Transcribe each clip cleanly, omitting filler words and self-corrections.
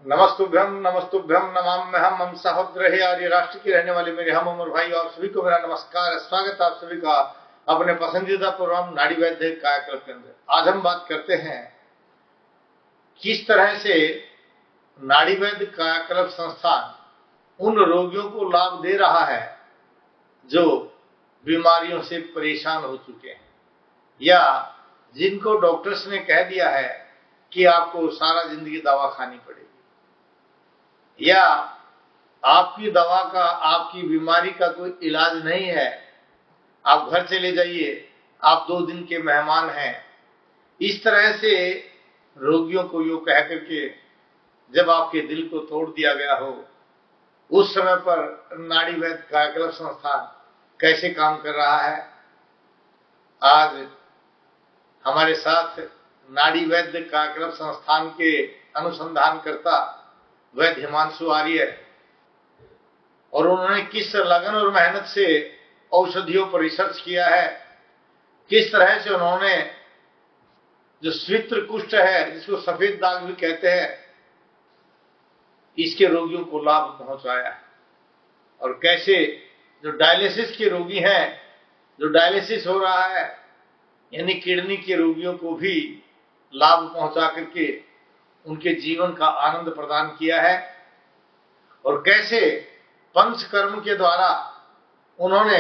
नमस्तुभ्यम नमस्तुभ्यम नमाम्यहम। हम सहोदर आर्य राष्ट्र की रहने वाले मेरे हम उम्र भाई और सभी को मेरा नमस्कार। स्वागत आप सभी का अपने पसंदीदा प्रोग्राम नाड़ी वैद्य कायाकल्प के अंदर। आज हम बात करते हैं किस तरह से नाड़ी वैद्य कायाकल्प संस्थान उन रोगियों को लाभ दे रहा है जो बीमारियों से परेशान हो चुके हैं या जिनको डॉक्टर्स ने कह दिया है कि आपको सारा जिंदगी दवा खानी पड़ेगी या आपकी दवा का, आपकी बीमारी का कोई इलाज नहीं है, आप घर चले जाइए, आप 2 दिन के मेहमान हैं। इस तरह से रोगियों को यूं कह करके जब आपके दिल को तोड़ दिया गया हो, उस समय पर नाड़ी वैद्य कायाकल्प संस्थान कैसे काम कर रहा है। आज हमारे साथ नाड़ी वैद्य कायाकल्प संस्थान के अनुसंधानकर्ता वैद्य हिमांशु आर्य और उन्होंने किस लगन और मेहनत से औषधियों पर रिसर्च किया है, किस तरह से उन्होंने जो स्वित्र कुष्ठ है, जिसको सफेद दाग भी कहते हैं, इसके रोगियों को लाभ पहुंचाया है और कैसे जो डायलिसिस के रोगी हैं, जो डायलिसिस हो रहा है यानी किडनी के रोगियों को भी लाभ पहुंचा करके उनके जीवन का आनंद प्रदान किया है और कैसे पंचकर्म के द्वारा उन्होंने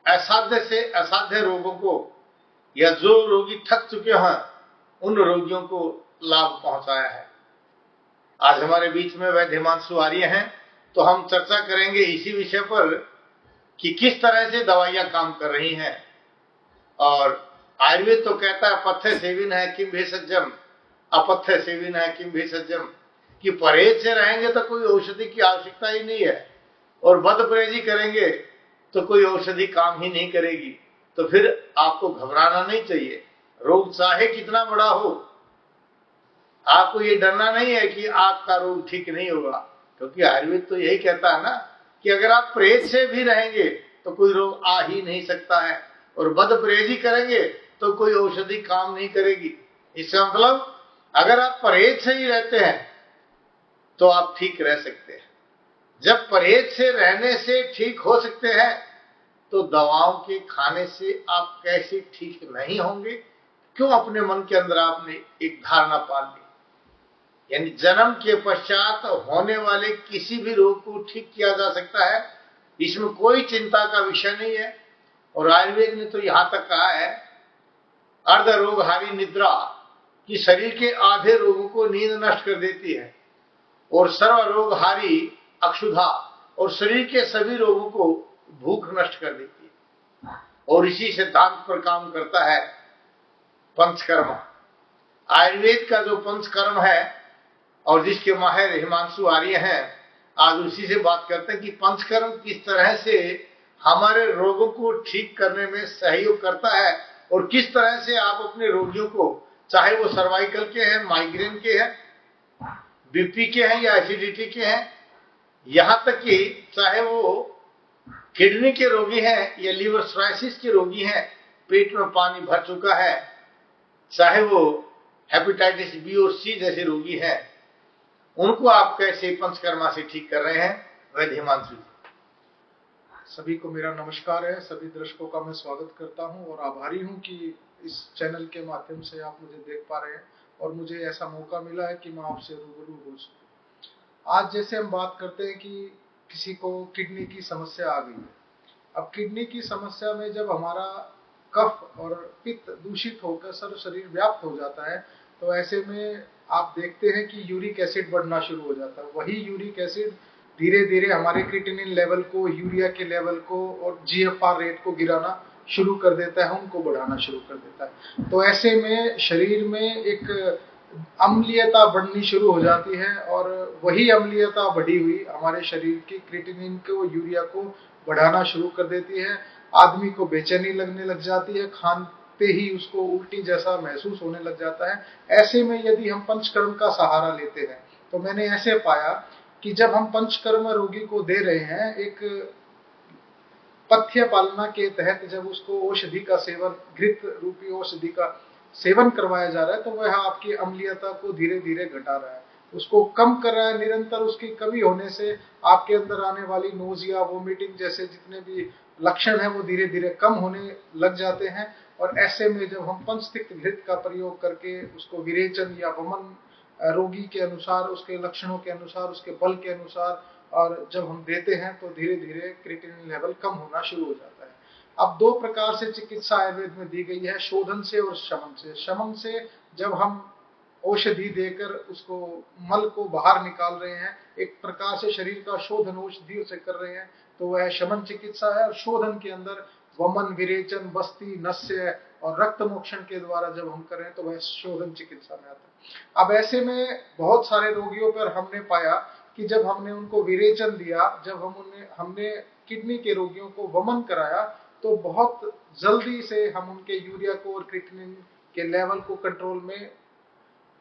असाध्य से असाध्य रोगों को या जो रोगी थक चुके हैं उन रोगियों को लाभ पहुंचाया है। आज हमारे बीच में वैद्य हिमांशु आर्य हैं, तो हम चर्चा करेंगे इसी विषय पर कि किस तरह से दवाइयां काम कर रही हैं। और आयुर्वेद तो कहता है पथ्य सेविन है किम भेषजम, अपथ्य सेविन है किम भेषजम, कि परहेज से रहेंगे तो कोई औषधि की आवश्यकता ही नहीं है और बद परहेजी करेंगे तो कोई औषधि काम ही नहीं करेगी। तो फिर आपको घबराना नहीं चाहिए, रोग चाहे कितना बड़ा हो, आपको ये डरना नहीं है कि आपका रोग ठीक नहीं होगा, क्योंकि आयुर्वेद तो यही कहता है ना कि अगर आप परहेज से भी रहेंगे तो कोई रोग आ ही नहीं सकता है और बद परहेजी करेंगे तो कोई औषधि काम नहीं करेगी। इसका मतलब अगर आप परहेज से ही रहते हैं तो आप ठीक रह सकते हैं। जब परहेज से रहने से ठीक हो सकते हैं तो दवाओं के खाने से आप कैसे ठीक नहीं होंगे? क्यों अपने मन के अंदर आपने एक धारणा पाल ली, यानी जन्म के पश्चात होने वाले किसी भी रोग को ठीक किया जा सकता है, इसमें कोई चिंता का विषय नहीं है। और आयुर्वेद ने तो यहां तक कहा है अर्ध रोगहारी निद्रा, कि शरीर के आधे रोगों को नींद नष्ट कर देती है, और सर्व रोगहारी अक्षुधा, और शरीर के सभी रोगों को भूख नष्ट कर देती है। और इसी सिद्धांत पर काम करता है पंचकर्म। आयुर्वेद का जो पंचकर्म है और जिसके माहिर हिमांशु आर्य हैं, आज उसी से बात करते हैं कि पंचकर्म किस तरह से हमारे रोगों को ठीक करने में सहयोग करता है और किस तरह से आप अपने रोगियों को, चाहे वो सर्वाइकल के हैं, माइग्रेन के हैं, बीपी के हैं या एसिडिटी के हैं, यहां तक कि चाहे वो किडनी के रोगी हैं या लीवर सर्राइसिस के रोगी हैं, पेट में पानी भर चुका है, चाहे वो हेपेटाइटिस बी और सी जैसे रोगी हैं, उनको आप कैसे पंचकर्मा से ठीक कर रहे हैं, वैद्य हिमांशु जी? सभी को मेरा नमस्कार है। सभी दर्शकों का मैं स्वागत करता हूं और आभारी हूं कि इस चैनल के माध्यम से आप मुझे देख पा रहे हैं और मुझे ऐसा मौका मिला है कि मैं आपसे रूबरू हो सकूं। आज जैसे हम बात करते हैं कि किसी को किडनी की समस्या आ गई है। अब किडनी की समस्या में जब हमारा कफ और पित्त दूषित होकर सर्व शरीर व्याप्त हो जाता है, तो ऐसे में आप देखते हैं कि यूरिक एसिड बढ़ना शुरू हो जाता है। वही यूरिक एसिड धीरे धीरे हमारे क्रिएटिनिन लेवल को, यूरिया के लेवल को और जीएफआर रेट को गिराना शुरू कर देता है, उनको बढ़ाना शुरू कर देता है। तो ऐसे में शरीर में एक अम्लीयता बढ़नी शुरू हो जाती है और वही अम्लीयता बढ़ी हुई हमारे शरीर की क्रिएटिनिन को, यूरिया को बढ़ाना शुरू कर देती है। आदमी को बेचैनी लगने लग जाती है, खाते ही उसको उल्टी जैसा महसूस होने लग जाता है। ऐसे में यदि हम पंचकर्म का सहारा लेते हैं, तो मैंने ऐसे पाया कि जब हम पंचकर्म रोगी को दे रहे हैं, एक पथ्य पालना के तहत जब उसको औषधि का सेवन, घृत रूपी औषधि का सेवन करवाया जा रहा है, तो वह आपकी अम्लीयता को धीरे धीरे घटा रहा है। उसको कम कर रहा है। निरंतर उसकी कमी होने से आपके अंदर आने वाली नोजिया, वोमिटिंग जैसे जितने भी लक्षण हैं वो धीरे धीरे कम होने लग जाते हैं। और ऐसे में जब हम पंचतिक्त घृत का प्रयोग करके उसको विरेचन या वमन रोगी के अनुसार, उसके लक्षणों के अनुसार, उसके बल के अनुसार और जब हम देते हैं तो धीरे धीरे क्रिएटिनिन लेवल कम होना शुरू हो जाता है। अब दो प्रकार से चिकित्सा आयुर्वेद में दी गई है, शोधन से और शमन से। शमन से जब हम औषधि देकर उसको मल को बाहर निकाल रहे हैं, एक प्रकार से शरीर का शोधन औषधियों से कर रहे हैं, तो वह शमन चिकित्सा है। और शोधन के अंदर वमन, विरेचन, बस्ती, नस्य और रक्त मोक्षण के द्वारा जब हम करें तो वह शोधन चिकित्सा में आता है। अब ऐसे में बहुत सारे रोगियों पर हमने पाया कि जब हमने उनको विरेचन दिया, जब हमने किडनी के रोगियों को वमन कराया, तो बहुत जल्दी से हम उनके यूरिया को और क्रिएटिनिन के लेवल को कंट्रोल में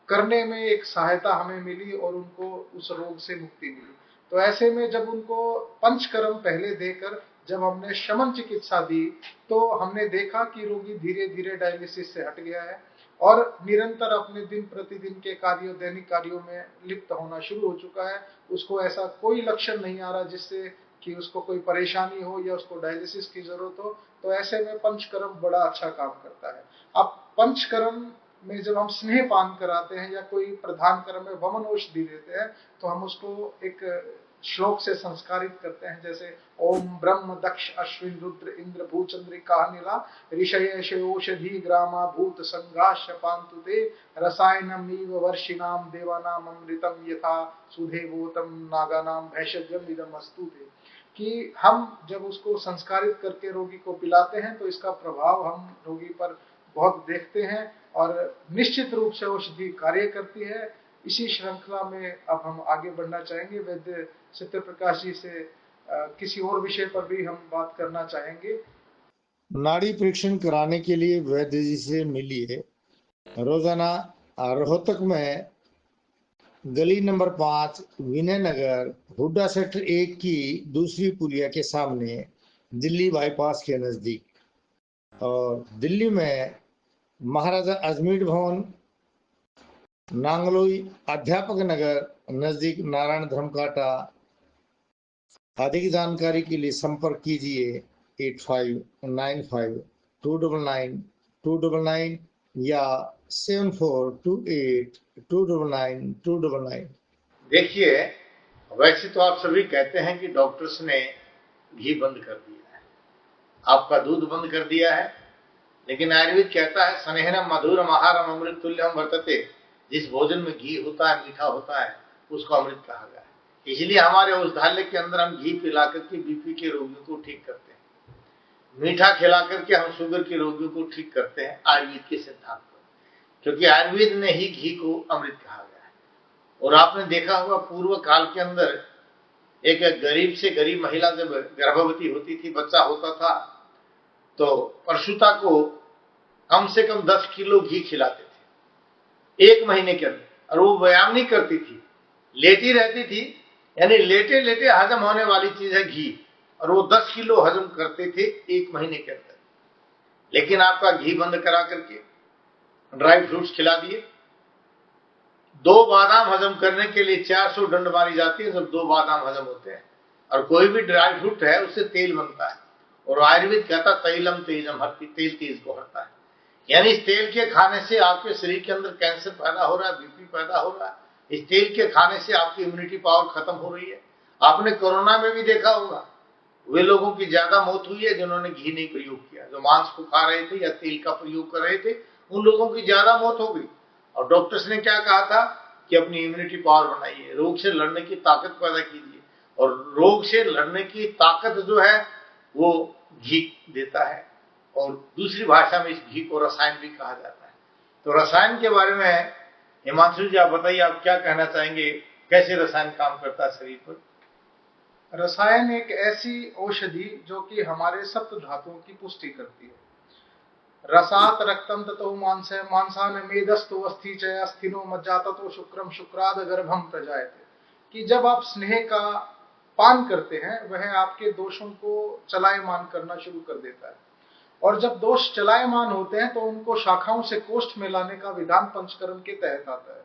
करने में एक सहायता हमें मिली और उनको उस रोग से मुक्ति मिली। तो ऐसे में जब उनको पंचकर्म पहले देकर जब हमने शमन चिकित्सा दी, तो हमने देखा कि रोगी धीरे धीरे डायलिसिस से हट गया है और निरंतर अपने दिन प्रतिदिन के कार्यों, दैनिक कार्यों में लिप्त होना शुरू हो चुका है। उसको ऐसा कोई लक्षण नहीं आ रहा जिससे कि उसको कोई परेशानी हो या उसको डायलिसिस की जरूरत हो। तो ऐसे में पंचकर्म बड़ा अच्छा काम करता है। अब पंचकर्म में जब हम स्नेह पान कराते हैं या कोई प्रधान कर्म में वमन औषधि देते हैं, तो हम उसको एक श्लोक से संस्कारित करते हैं, जैसे ओम ब्रह्म दक्ष अश्विन रुद्र इंद्र भूचंद्रिका नीला ऋषयेश औषधि ग्रामा भूत संघाश्य पांतु ते रसायनम नीव वर्षिणाम देवानाम अमृतम यथा सुधेवोतम नागानाम भैषज्यम इदम अस्तु ते। कि हम जब उसको संस्कारित करके रोगी को पिलाते हैं तो इसका प्रभाव हम रोगी पर बहुत देखते हैं और निश्चित रूप से औषधि कार्य करती है। इसी श्रृंखला में अब हम आगे बढ़ना चाहेंगे। वैद्य सत्य प्रकाश जी से किसी और विषय पर भी हम बात करना चाहेंगे। नाड़ी परीक्षण कराने के लिए वैद्य जी से मिलिए। रोजाना रोहतक में गली नंबर 5 विनय नगर हुड्डा सेक्टर 1 की दूसरी पुलिया के सामने, दिल्ली बाईपास के नजदीक, और दिल्ली में महाराजा अजमेर भवन, नांगलोई अध्यापक नगर नजदीक नारायण धर्मकाटा। अधिक जानकारी के लिए संपर्क कीजिए 8595299299 या 7428299299। देखिए, वैसे तो आप सभी कहते हैं कि डॉक्टर्स ने घी बंद कर दिया है, आपका दूध बंद कर दिया है, लेकिन आयुर्वेद कहता है स्नेहनम मधुरम आहारम अमृत तुल्यम वर्तते। जिस भोजन में घी होता है, मीठा होता है, उसको अमृत कहा गया है। इसलिए हमारे औषधालय के अंदर हम घी पिला करके बीपी के रोगियों को ठीक करते हैं, मीठा खिला करके हम शुगर के रोगियों को ठीक करते हैं आयुर्वेद के सिद्धांत पर, क्योंकि आयुर्वेद ने ही घी को अमृत कहा गया है। और आपने देखा होगा पूर्व काल के अंदर एक गरीब से गरीब महिला जब गर्भवती होती थी, बच्चा होता था, तो प्रसूता को कम से कम 10 किलो घी खिलाते थे 1 महीने के अंदर। और वो व्यायाम नहीं करती थी, लेटी रहती थी, यानी लेटे लेटे हजम होने वाली चीज है घी, और वो 10 किलो हजम करते थे 1 महीने के अंदर। लेकिन आपका घी बंद करा करके ड्राई फ्रूट्स खिला दिए। 2 बादाम हजम करने के लिए 400 दंड मारी जाती है जब 2 बादाम हजम होते हैं। और कोई भी ड्राई फ्रूट है उससे तेल बनता है, और आयुर्वेद कहता तैलम तेजम हरति, तेल तेज को हरता है। यानी इस तेल के खाने से आपके शरीर के अंदर कैंसर पैदा हो रहा है, बीपी पैदा हो रहा है। इस तेल के खाने से आपकी इम्यूनिटी पावर खत्म हो रही है। आपने कोरोना में भी देखा होगा, वे लोगों की ज्यादा मौत हुई है जिन्होंने घी नहीं प्रयोग किया। जो मांस को खा रहे थे या तेल का प्रयोग कर रहे थे, उन लोगों की ज्यादा मौत हो गई। और डॉक्टर्स ने क्या कहा था कि अपनी इम्यूनिटी पावर बनाइए, रोग से लड़ने की ताकत पैदा कीजिए। और रोग से लड़ने की ताकत जो है वो घी देता है, और दूसरी भाषा में इस घी को रसायन भी कहा जाता है। तो रसायन के बारे में हिमांशु जी आप बताइए, आप क्या कहना चाहेंगे, कैसे रसायन काम करता है शरीर पर? रसायन एक ऐसी औषधि जो कि हमारे सप्त धातुओं की पुष्टि करती है। रसात रक्तम ततो मांस मांसान मेदस्तु अस्थि च अस्थिनो मज्जा ततो शुक्रम शुक्राद गर्भम प्रजायते। कि जब आप स्नेह का पान करते हैं वह आपके दोषों को चलायमान करना शुरू कर देता है, और जब दोष चलायमान होते हैं तो उनको शाखाओं से कोष्ठ में लाने का विधान पंचकर्म के तहत आता है।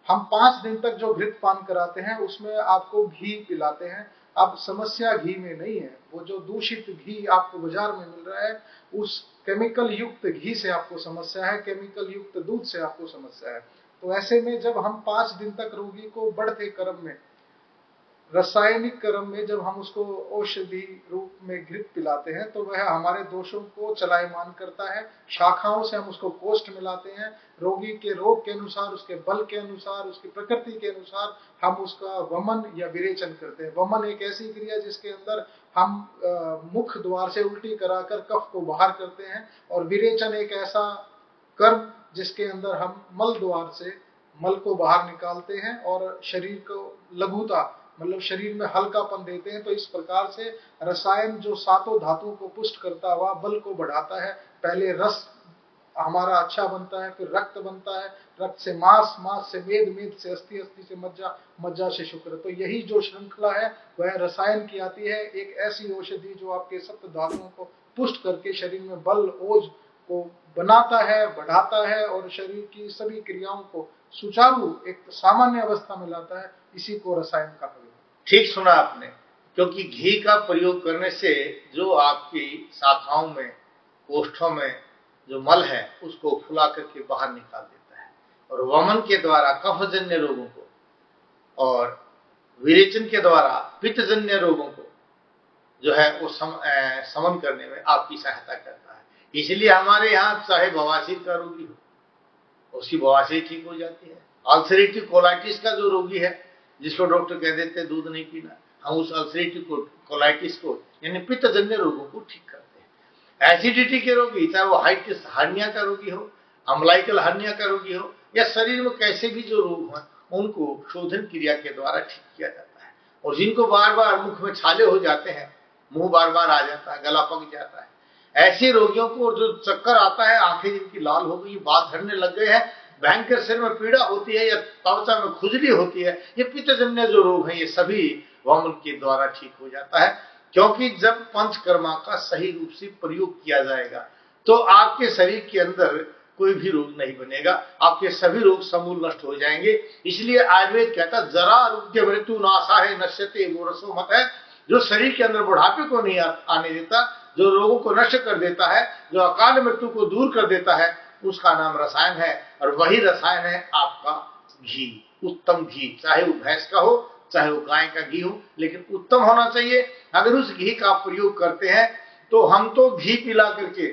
हम 5 दिन तक जो घृत पान कराते हैं उसमें आपको घी पिलाते हैं। अब समस्या घी में नहीं है, वो जो दूषित घी आपको बाजार में मिल रहा है उस केमिकल युक्त घी से आपको समस्या है, केमिकल युक्त दूध से आपको समस्या है। तो ऐसे में जब हम 5 दिन तक रोगी को बढ़ते क्रम में, रासायनिक क्रम में जब हम उसको औषधि रूप में घृत पिलाते हैं तो वह हमारे दोषों को चलायमान करता है। शाखाओं से हम उसको कोष्ठ मिलाते हैं, रोगी के रोग के अनुसार, उसके बल के अनुसार, उसकी प्रकृति के अनुसार हम उसका वमन या विरेचन करते हैं। वमन एक ऐसी क्रिया जिसके अंदर हम मुख द्वार से उल्टी कराकर कफ को बाहर करते हैं, और विरेचन एक ऐसा कर्म जिसके अंदर हम मल द्वार से मल को बाहर निकालते हैं और शरीर को लघुता मतलब शरीर में हल्कापन देते हैं। तो इस प्रकार से रसायन जो सातों धातुओं को पुष्ट करता हुआ बल को बढ़ाता है, पहले रस हमारा अच्छा बनता है, फिर रक्त बनता है, रक्त से मांस, मांस से मेद, मेद से अस्थि, अस्थि से मज्जा, मज्जा से शुक्र। तो यही जो श्रृंखला है वह रसायन की आती है, एक ऐसी औषधि जो आपके सप्त धातुओं को पुष्ट करके शरीर में बल, ओज को बनाता है, बढ़ाता है और शरीर की सभी क्रियाओं को सुचारू एक सामान्य अवस्था में लाता है। इसी को रसायन कहा गया। ठीक सुना आपने, क्योंकि घी का प्रयोग करने से जो आपकी शाखाओं में, कोष्ठों में जो मल है उसको फुला करके बाहर निकाल देता है, और वमन के द्वारा कफजन्य रोगों को और विरेचन के द्वारा पित्तजन्य रोगों को जो है वो समन करने में आपकी सहायता करता है। इसलिए हमारे यहाँ चाहे बवासीर का रोगी हो, उसकी बवासीर ठीक हो जाती है। अल्सरेटिव कोलाइटिस का जो रोगी है, जिसको डॉक्टर कह देते हैं दूध नहीं पीना, हम उस अल्सरेटिव कोलाइटिस को यानी पित्तजन्य रोगों को ठीक करते हैं। एसिडिटी के रोगी, चाहे वो हार्निया का रोगी हो, अम्लाइकल हार्निया का रोगी हो, या शरीर में कैसे भी जो रोग हो, उनको शोधन क्रिया के द्वारा ठीक किया जाता है। और जिनको बार बार मुख में छाले हो जाते हैं, मुंह बार बार आ जाता है, गला पक जाता है, ऐसे रोगियों को, जो चक्कर आता है, आंखें जिनकी लाल हो गई, बाल झड़ने लग गए हैं, भयंकर सिर में पीड़ा होती है या त्वचा में खुजली होती है, ये पित्तजन्य जो रोग हैं, ये सभी वमन के द्वारा ठीक हो जाता है। क्योंकि जब पंचकर्मा का सही रूप से प्रयोग किया जाएगा तो आपके शरीर के अंदर कोई भी रोग नहीं बनेगा, आपके सभी रोग समूल नष्ट हो जाएंगे। इसलिए आयुर्वेद कहता है जरा आरोग्य मृत्यु नाशा है नश्यते वो रसो मत है, जो शरीर के अंदर बुढ़ापे को नहीं आने देता, जो रोगों को नष्ट कर देता है, जो अकाल मृत्यु को दूर कर देता है, उसका नाम रसायन है। और वही रसायन है आपका घी, उत्तम घी, चाहे वो भैंस का हो चाहे वो गाय का घी हो, लेकिन उत्तम होना चाहिए। अगर उस घी का प्रयोग करते हैं तो हम तो घी पिला करके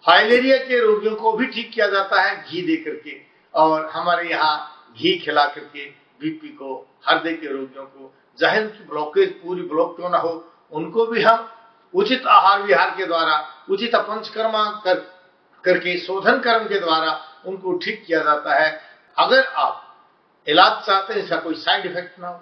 फाइलेरिया के रोगियों को भी ठीक किया जाता है घी दे करके, और हमारे यहाँ घी खिला करके बीपी को, हृदय के रोगियों को, जहन की ब्लॉकेज पूरी ब्लॉक क्यों ना हो, उनको भी हम उचित आहार विहार के द्वारा, उचित पंचकर्मा करके, शोधन कर्म के द्वारा उनको ठीक किया जाता है। अगर आप इलाज चाहते हैं, इसका कोई साइड इफेक्ट ना हो,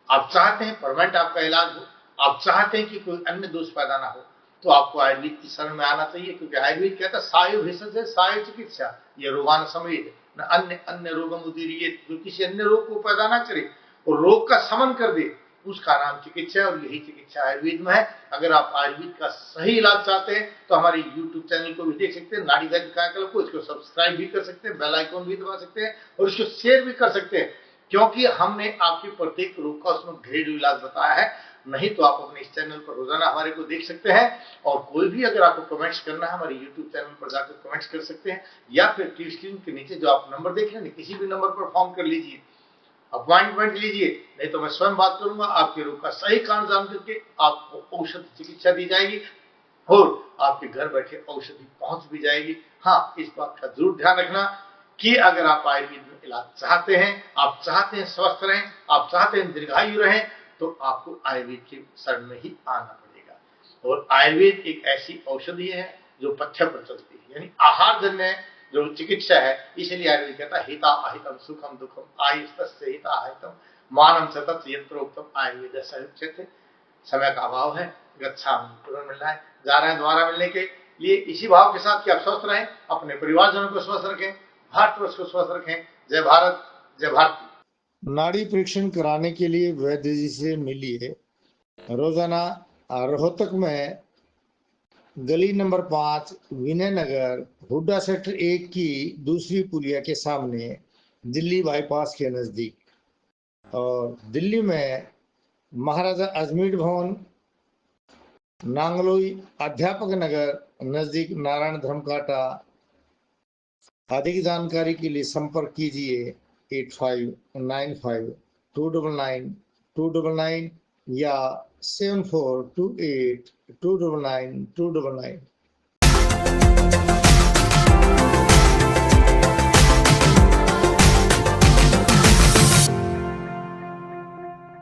आप चाहते हैं परमानेंट आपका इलाज हो, आप चाहते हैं कि कोई अन्य दोष पैदा ना हो, तो आपको आयुर्वेद की शरण में आना चाहिए। क्योंकि आयुर्वेद कहता है सायो भेषज है सायो चिकित्सा, ये रोगान समेत न अन्य रोगम उदीरियेत, जो किसी अन्य रोग को पैदा ना करे और रोग का शमन कर दे, उसका नाम चिकित्सा है, और यही चिकित्सा आयुर्वेद में है। अगर आप आयुर्वेद का सही इलाज चाहते हैं तो हमारे यूट्यूब चैनल को भी देख सकते हैं, नाड़ीदर्द कायाकल्प को, इसको सब्सक्राइब भी कर सकते हैं, बेल आइकॉन भी दबा सकते हैं और इसको शेयर भी कर सकते हैं, क्योंकि हमने आपके प्रत्येक रोग का उसमें घरेलू इलाज बताया है। नहीं तो आप अपने इस चैनल पर रोजाना हमारे को देख सकते हैं, और कोई भी अगर आपको कमेंट्स करना है हमारे यूट्यूब चैनल पर जाकर कमेंट्स कर सकते हैं, या फिर टीवी स्क्रीन के नीचे जो आप नंबर देख रहे हैं किसी भी नंबर पर फोन कर लीजिए, अपॉइंटमेंट लीजिए, नहीं तो मैं स्वयं बात करूंगा, आपके रोग का सही कारण जान करके आपको औषध चिकित्सा दी जाएगी और आपके घर बैठे औषधि पहुंच भी जाएगी। हाँ, इस बात का जरूर ध्यान रखना कि अगर आप आयुर्वेद में इलाज चाहते हैं, आप चाहते हैं स्वस्थ रहें, आप चाहते हैं दीर्घायु रहें, तो आपको आयुर्वेद के शरण में ही आना पड़ेगा। और आयुर्वेद एक ऐसी औषधि है जो पथ्य पर चलती है, यानी आहार जन्य जो चिकित्सा है। इसलिए आयुर्वेद कहता है हिता अहितम सुखम दुखम आयुस्तस्य हिता अहितम मानम सतत यत्रोक्तम आयुर्वेद सयुच्यते। समय का अभाव है, गच्छामि तुरंत मिलना है, जा रहे हैं द्वारा मिलने के लिए, इसी भाव के साथ कि आप स्वस्थ रहें, अपने परिवारजनों को स्वस्थ रखें, भारतवर्ष को स्वस्थ रखें। जय भारत, जय भारत। नाड़ी परीक्षण कराने के लिए वैद्य जी से मिलिए रोजाना रोहतक में गली नंबर 5 विनय नगर हुड्डा सेक्टर 1 की दूसरी पुलिया के सामने दिल्ली बाईपास के नज़दीक। और दिल्ली में महाराजा अजमेर भवन, नांगलोई, अध्यापक नगर नज़दीक नारायण धर्मकाटा। अधिक जानकारी के लिए संपर्क कीजिए 8595299299 या 7428299299।